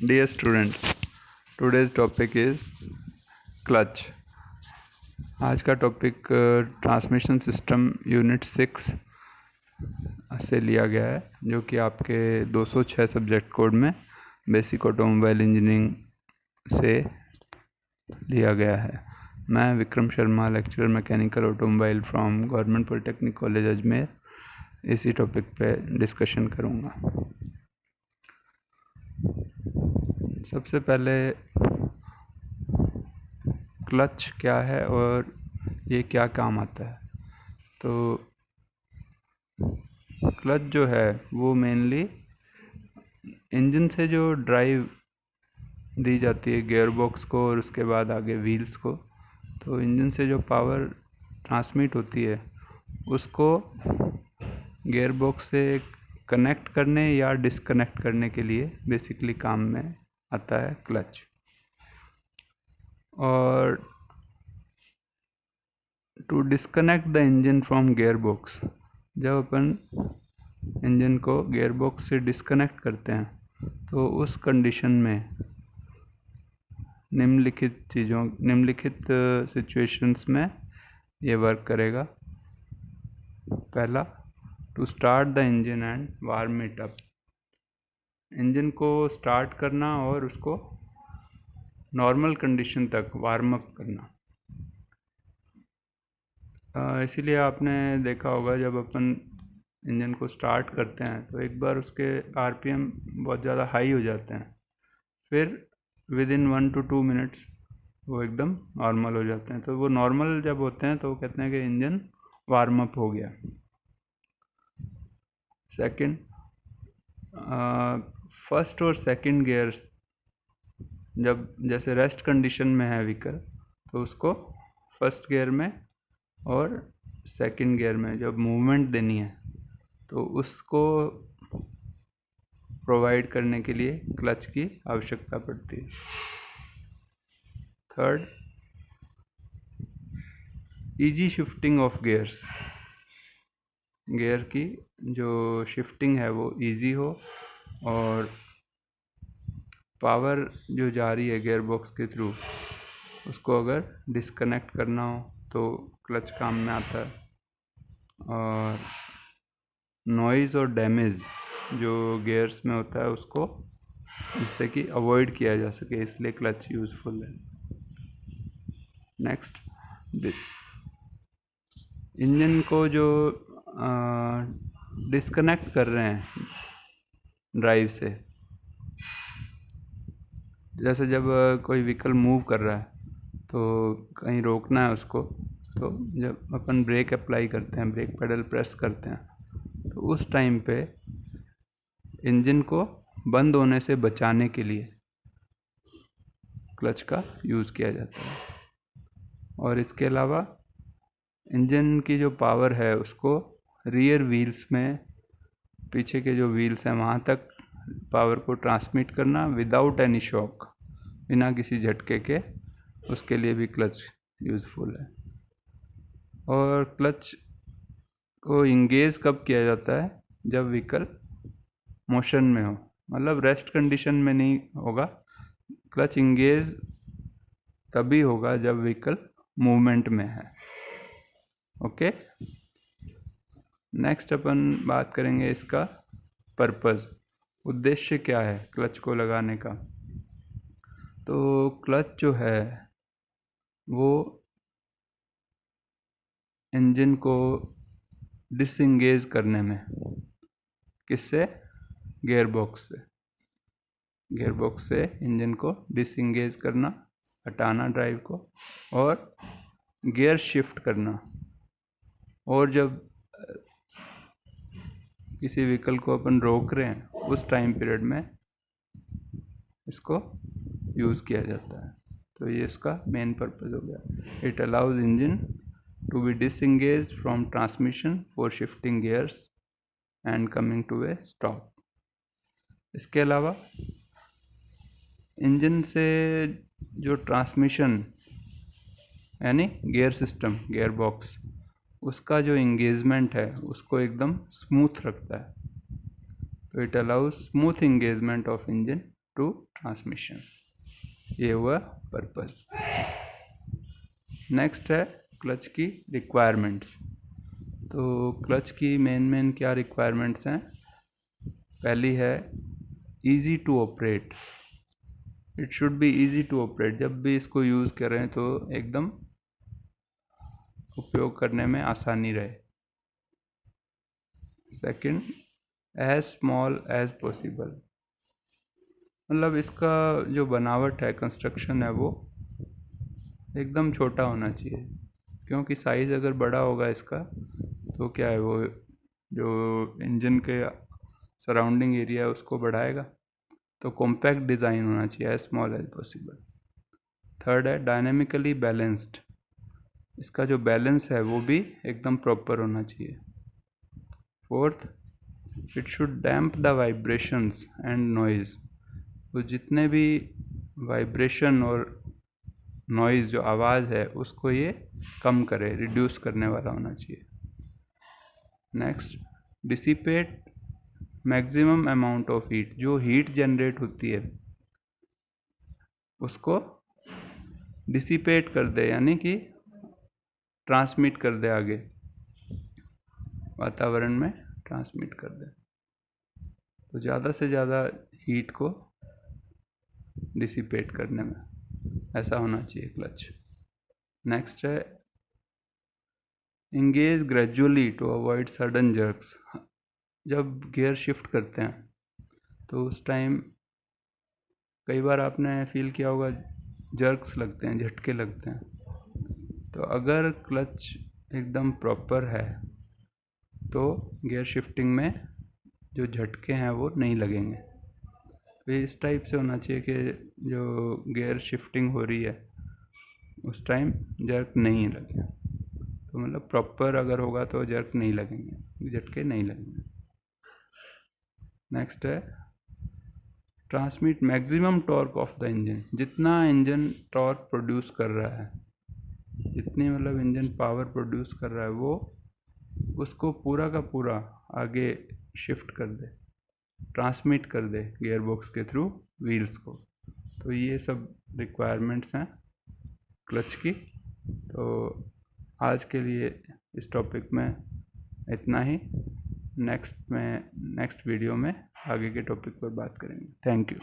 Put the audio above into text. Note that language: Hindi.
Dear students, today's topic is clutch. आज का टॉपिक ट्रांसमिशन सिस्टम यूनिट 6 से लिया गया है, जो कि आपके 206 सब्जेक्ट कोड में बेसिक ऑटोमोबाइल इंजीनियरिंग से लिया गया है। मैं Vikram Sharma, lecturer mechanical automobile from government polytechnic college Ajmer, इसी टॉपिक पे डिस्कशन करूँगा। सबसे पहले क्लच क्या है और ये क्या काम आता है। तो क्लच जो है वो मेनली इंजन से जो ड्राइव दी जाती है गियर बॉक्स को और उसके बाद आगे व्हील्स को, तो इंजन से जो पावर ट्रांसमिट होती है उसको गियर बॉक्स से कनेक्ट करने या डिस्कनेक्ट करने के लिए बेसिकली काम में आता है क्लच। और to disconnect the engine from gearbox, जब अपन इंजन को गियर बॉक्स से डिस्कनेक्ट करते हैं तो उस कंडीशन में निम्नलिखित सिचुएशंस में ये वर्क करेगा। पहला, to start the engine and warm it up, engine को स्टार्ट करना और उसको नॉर्मल कंडीशन तक वार्म अप करना। इसीलिए आपने देखा होगा जब अपन इंजन को स्टार्ट करते हैं तो एक बार उसके आरपीएम बहुत ज़्यादा हाई हो जाते हैं, फिर विद इन 1 to 2 मिनट्स वो एकदम नॉर्मल हो जाते हैं। तो वो नॉर्मल जब होते हैं तो वो कहते हैं कि इंजन वार्म अप हो गया। सेकंड, फर्स्ट और सेकंड गियर्स जब जैसे रेस्ट कंडीशन में है व्हीकल तो उसको फर्स्ट गियर में और सेकंड गियर में जब मूवमेंट देनी है तो उसको प्रोवाइड करने के लिए क्लच की आवश्यकता पड़ती है। Third, easy shifting of gears, gear की जो शिफ्टिंग है वो इजी हो और पावर जो जा रही है गियर बॉक्स के थ्रू उसको अगर डिस्कनेक्ट करना हो तो क्लच काम में आता है। और नॉइज़ और डैमेज जो गियर्स में होता है उसको जिससे कि अवॉइड किया जा सके, इसलिए क्लच यूज़फुल है। नेक्स्ट, इंजन को जो डिस्कनेक्ट कर रहे हैं ड्राइव से, जैसे जब कोई व्हीकल मूव कर रहा है तो कहीं रोकना है उसको, तो जब अपन ब्रेक अप्लाई करते हैं, ब्रेक पेडल प्रेस करते हैं, तो उस टाइम पे इंजन को बंद होने से बचाने के लिए क्लच का यूज़ किया जाता है। और इसके अलावा इंजन की जो पावर है उसको रियर व्हील्स में, पीछे के जो व्हील्स हैं वहाँ तक पावर को ट्रांसमिट करना विदाउट एनी शॉक, बिना किसी झटके के, उसके लिए भी क्लच यूज़फुल है। और क्लच को इंगेज कब किया जाता है, जब व्हीकल मोशन में हो, मतलब रेस्ट कंडीशन में नहीं होगा। क्लच इंगेज तभी होगा जब व्हीकल मूवमेंट में है। ओके, नेक्स्ट अपन बात करेंगे इसका पर्पस, उद्देश्य क्या है क्लच को लगाने का। तो क्लच जो है वो इंजन को डिसएंगेज करने में, किससे, गियर बॉक्स से, गियर बॉक्स से इंजन को डिसएंगेज करना, हटाना ड्राइव को, और गियर शिफ्ट करना। और जब किसी व्हीकल को अपन रोक रहे हैं उस टाइम पीरियड में इसको यूज़ किया जाता है। तो ये इसका मेन पर्पज़ हो गया। It allows engine to be disengage from transmission for shifting gears and coming to a stop. इसके अलावा इंजन से जो ट्रांसमिशन यानी गियर सिस्टम, गियर बॉक्स, उसका जो इंगेजमेंट है उसको एकदम स्मूथ रखता है। तो it allows smooth engagement of engine to transmission. ये हुआ पर्पस। नेक्स्ट है क्लच की रिक्वायरमेंट्स। तो क्लच की मेन क्या रिक्वायरमेंट्स हैं? पहली है easy to operate. It should be easy to operate. जब भी इसको यूज़ करें तो एकदम उपयोग करने में आसानी रहे। Second, as small as possible. मतलब इसका जो बनावट है, कंस्ट्रक्शन है, वो एकदम छोटा होना चाहिए, क्योंकि साइज़ अगर बड़ा होगा इसका तो क्या है, वो जो इंजन के सराउंडिंग एरिया है उसको बढ़ाएगा। तो कॉम्पैक्ट डिज़ाइन होना चाहिए, as small as possible. Third है डायनेमिकली बैलेंस्ड। इसका जो बैलेंस है वो भी एकदम प्रॉपर होना चाहिए। Fourth, it should damp the vibrations and noise. तो जितने भी वाइब्रेशन और नॉइज़, जो आवाज़ है, उसको ये कम करे, रिड्यूस करने वाला होना चाहिए। Next, dissipate maximum amount of heat. जो हीट जनरेट होती है उसको डिसिपेट कर दे, यानी कि ट्रांसमिट कर दे, आगे वातावरण में ट्रांसमिट कर दे। तो ज़्यादा से ज़्यादा हीट को डिसिपेट करने में ऐसा होना चाहिए क्लच। नेक्स्ट है engage gradually to avoid sudden jerks. जब गियर शिफ्ट करते हैं तो उस टाइम कई बार आपने फील किया होगा, जर्क्स लगते हैं, झटके लगते हैं। तो अगर क्लच एकदम प्रॉपर है तो गियर शिफ्टिंग में जो झटके हैं वो नहीं लगेंगे। तो इस टाइप से होना चाहिए कि जो गियर शिफ्टिंग हो रही है उस टाइम जर्क नहीं लगे। तो मतलब प्रॉपर अगर होगा तो जर्क नहीं लगेंगे, झटके नहीं लगेंगे। नेक्स्ट है transmit maximum torque of the engine. जितना इंजन टॉर्क प्रोड्यूस कर रहा है, जितनी मतलब इंजन पावर प्रोड्यूस कर रहा है, वो उसको पूरा का पूरा आगे शिफ्ट कर दे, ट्रांसमिट कर दे गियर बॉक्स के थ्रू व्हील्स को। तो ये सब रिक्वायरमेंट्स हैं क्लच की। तो आज के लिए इस टॉपिक में इतना ही। नेक्स्ट वीडियो में आगे के टॉपिक पर बात करेंगे। Thank you.